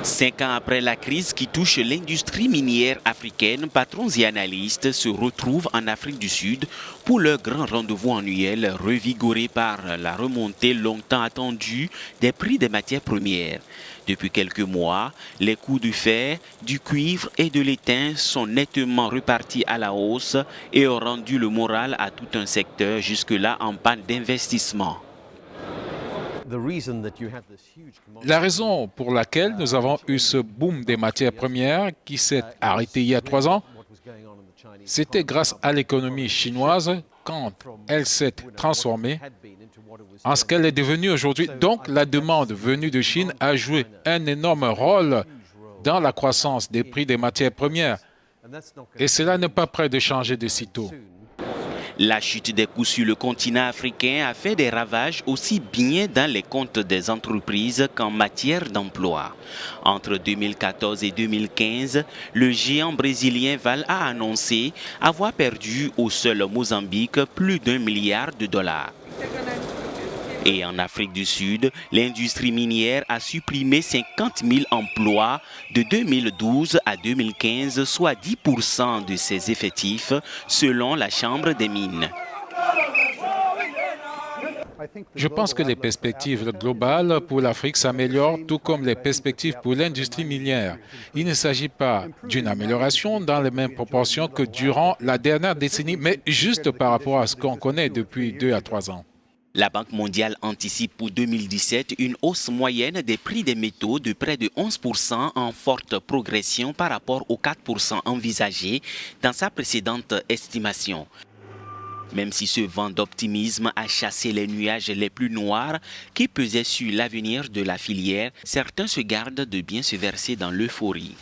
5 ans après la crise qui touche l'industrie minière africaine, patrons et analystes se retrouvent en Afrique du Sud pour leur grand rendez-vous annuel revigoré par la remontée longtemps attendue des prix des matières premières. Depuis quelques mois, les coûts du fer, du cuivre et de l'étain sont nettement repartis à la hausse et ont rendu le moral à tout un secteur jusque-là en panne d'investissement. La raison pour laquelle nous avons eu ce boom des matières premières qui s'est arrêté il y a 3 ans, c'était grâce à l'économie chinoise quand elle s'est transformée en ce qu'elle est devenue aujourd'hui. Donc, la demande venue de Chine a joué un énorme rôle dans la croissance des prix des matières premières. Et cela n'est pas prêt de changer de sitôt. La chute des coûts sur le continent africain a fait des ravages aussi bien dans les comptes des entreprises qu'en matière d'emploi. Entre 2014 et 2015, le géant brésilien Vale a annoncé avoir perdu au seul Mozambique plus d'1 milliard de dollars. Et en Afrique du Sud, l'industrie minière a supprimé 50 000 emplois de 2012 à 2015, soit 10% de ses effectifs, selon la Chambre des mines. Je pense que les perspectives globales pour l'Afrique s'améliorent, tout comme les perspectives pour l'industrie minière. Il ne s'agit pas d'une amélioration dans les mêmes proportions que durant la dernière décennie, mais juste par rapport à ce qu'on connaît depuis 2 à 3 ans. La Banque mondiale anticipe pour 2017 une hausse moyenne des prix des métaux de près de 11% en forte progression par rapport aux 4% envisagés dans sa précédente estimation. Même si ce vent d'optimisme a chassé les nuages les plus noirs qui pesaient sur l'avenir de la filière, certains se gardent de bien se verser dans l'euphorie.